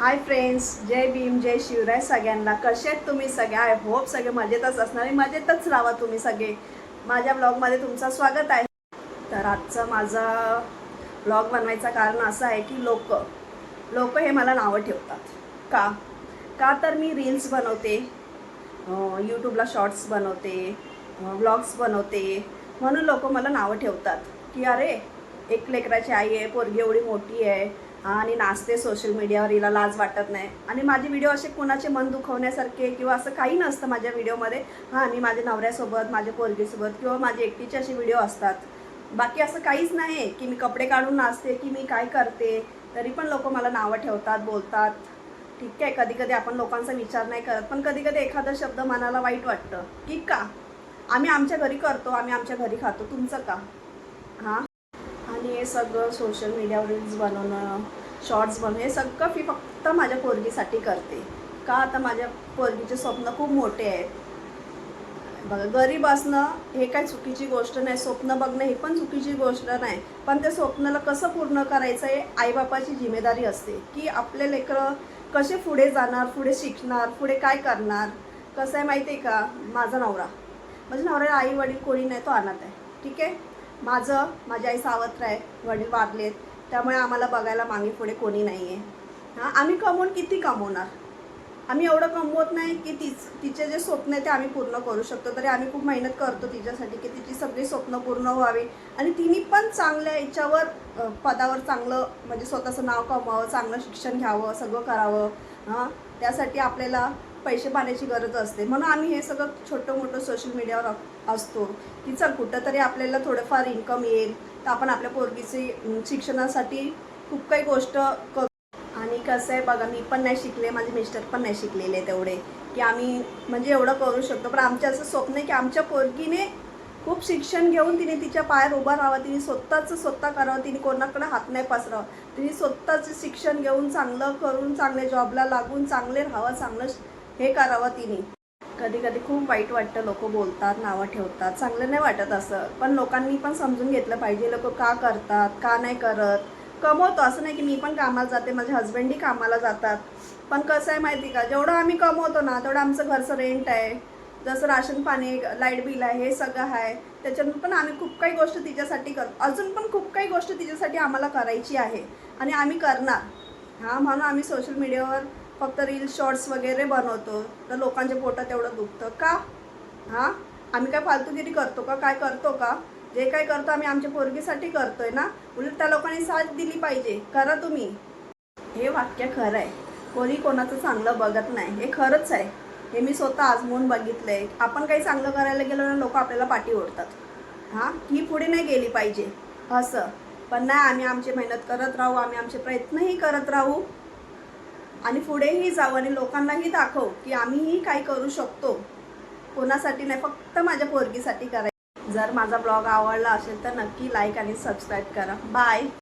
Hi friends, जय भीम, जय शिवराय सगळ्यांना. कसे आहेत तुम्ही सगळे? आय होप सगळे मजेतच असणार आणि मजेतच राहा तुम्ही सगळे. माझ्या ब्लॉगमध्ये तुमचं स्वागत आहे. तर आजचा माझा ब्लॉग बनवायचं कारण असं आहे की लोक हे मला नावं ठेवतात. का का तर मी रील्स बनवते, यूट्यूबला शॉर्ट्स बनवते, व्लॉग्स बनवते, म्हणून लोक मला नावं ठेवतात की अरे, एक लेकराची आई आहे, पोरगी एवढी मोठी आहे आणि नाचते सोशल मीडियावर, हिला लाज वाटत नाही. आणि माझे व्हिडिओ असे कुणाचे मन दुखवण्यासारखे किंवा असं काही नसतं माझ्या व्हिडिओमध्ये. हां, मी माझ्या नवऱ्यासोबत, माझ्या पोरगीसोबत किंवा माझे एकटीचे असे व्हिडिओ असतात. बाकी असं काहीच नाही की मी कपडे काढून नाचते की मी काय करते. तरी पण लोक मला नावं ठेवतात, बोलतात. ठीक आहे, कधी कधी आपण लोकांचा विचार नाही करत, पण कधी कधी एखादा शब्द मनाला वाईट वाटतं की का आम्ही आमच्या घरी करतो, आम्ही आमच्या घरी खातो, तुमचं का? हां. आणि हे सगळं सोशल मीडियावर रील्स बनवणं, शॉर्ट्स बनवणं, हे सगळं मी फक्त माझ्या पोरगीसाठी करते. का? आता माझ्या पोरगीचे स्वप्न खूप मोठे आहेत. बघा, गरीब असणं हे काही चुकीची गोष्ट नाही, स्वप्न बघणं हे पण चुकीची गोष्ट नाही. पण त्या स्वप्नाला कसं पूर्ण करायचं आहे आईबापाची जिम्मेदारी असते की आपले लेकरं कसे पुढे जाणार, पुढे शिकणार, पुढे काय करणार. कसं आहे माहिती आहे का? माझा नवरा, माझ्या नवऱ्याला आई वडील कोणी नाही, तो अनाथ आहे. ठीक आहे. माझी आई सावत्र आहे, वडील वारलेत, त्यामुळे आम्हाला बघायला मागे पुढे कोणी नाही आहे. हां, आम्ही कमवून किती कमवणार? आम्ही एवढं कमवत नाही की तिचे जे स्वप्न आहे ते आम्ही पूर्ण करू शकतो. तरी आम्ही खूप मेहनत करतो तिच्यासाठी की तिची सगळी स्वप्न पूर्ण व्हावी आणि तिने पण चांगल्या याच्यावर पदावर चांगलं म्हणजे स्वतःचं नाव कमवावं, चांगलं शिक्षण घ्यावं, सगळं करावं. हां, त्यासाठी आपल्याला पैसे पाण्याची गरज असते. म्हणून आम्ही हे सगळं छोटं मोठं सोशल मीडियावर असतो की चल कुठंतरी आपल्याला थोडंफार इन्कम येईल, तर आपण आपल्या पोरगीचे शिक्षणासाठी खूप काही गोष्ट करू. आणि कसं आहे बघा, मी पण नाही शिकले, माझे मिस्टर पण नाही शिकलेले तेवढे की आम्ही म्हणजे एवढं करू शकतो. पण आमचं असं स्वप्न आहे की आमच्या पोरगीने खूप शिक्षण घेऊन तिने तिच्या पायावर उभा राहावं, तिने स्वतः करावं, तिने कोणाकडे हात नाही पसरावं. तिने स्वतःचं शिक्षण घेऊन चांगलं करून चांगले जॉबला लागून चांगले राहावं, चांगलं हे करावं तिने. कधी कधी खूप वाईट वाटतं, लोक बोलतात, नावं ठेवतात, चांगलं नाही वाटत असं. पण लोकांनी पण समजून घेतलं पाहिजे लोक का करतात, का नाही करत. कमवतो असं नाही की मी पण कामाला जाते, माझे हस्बंडही कामाला जातात. पण कसं आहे माहिती का, जेवढं आम्ही कमवतो ना तेवढं आमचं घरचं रेंट आहे, जसं राशन पाणी, लाईट बिल आहे, हे सगळं आहे. त्याच्यातून पण आम्ही खूप काही गोष्ट तिच्यासाठी करतो, अजून पण खूप काही गोष्ट तिच्यासाठी आम्हाला करायची आहे आणि आम्ही करणार. हां, म्हणून आम्ही सोशल मीडियावर फक्त रील्स शॉर्ट्स वगैरे बनवतो, तर लोकांच्या पोटात एवढं दुखतं का? हां, आम्ही काय फालतूगिरी करतो का? काय करतो का? जे काय करतो आम्ही आमच्या पोरगीसाठी करतोय ना. उलट त्या लोकांनी साथ दिली पाहिजे, करा तुम्ही. हे वाक्य खरं आहे, कोणी कोणाचं चांगलं बघत नाही, हे खरंच आहे. हे मी स्वतः आजमून बघितलं आहे. आपण काही चांगलं करायला गेलो ना, लोक आपल्याला पाठी ओढतात. हां, ही पुढे नाही गेली पाहिजे असं. पण नाही, आम्ही आमची मेहनत करत राहू, आम्ही आमचे प्रयत्नही करत राहू आणि पुढेही जाऊ आणि लोकांनाही दाखवू की आम्हीही काय करू शकतो. कोणासाठी नाही, फक्त माझ्या पोरगीसाठी करायचं. जर माझा ब्लॉग आवडला असेल तर नक्की लाईक आणि सबस्क्राईब करा. बाय.